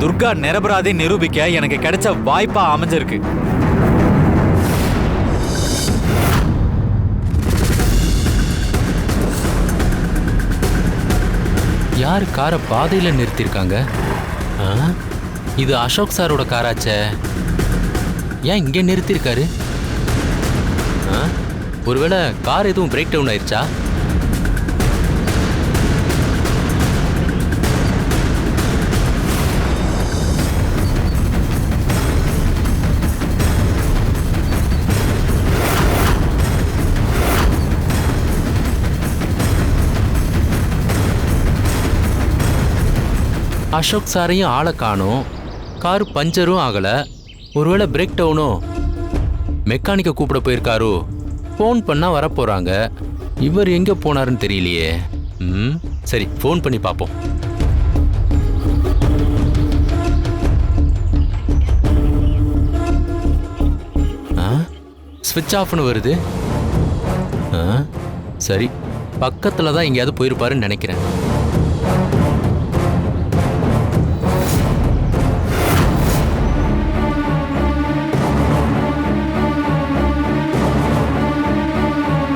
துர்கா நிரபராதி நிரூபிக்க எனக்கு கிடைச்ச வாய்ப்பா அமைஞ்சிருக்கு. யார் காரை பாதையில் நிறுத்தியிருக்காங்க? இது அசோக் சாரோட காராச்சே. ஏன் இங்கே நிறுத்தியிருக்காரு? ஒருவேளை கார் எதுவும் பிரேக் டவுன் ஆயிடுச்சா? அசோக் சாரையும் ஆளை காணோம். கார் பஞ்சரும் ஆகலை. ஒருவேளை பிரேக் டவுனோ? மெக்கானிக்கை கூப்பிட போயிருக்காரோ? ஃபோன் பண்ணால் வரப்போகிறாங்க. இவர் எங்கே போனாருன்னு தெரியலையே. சரி, ஃபோன் பண்ணி பார்ப்போம். ஸ்விட்ச் ஆஃப்னு வருது. சரி, பக்கத்தில் தான் எங்கேயாவது போயிருப்பாருன்னு நினைக்கிறேன்.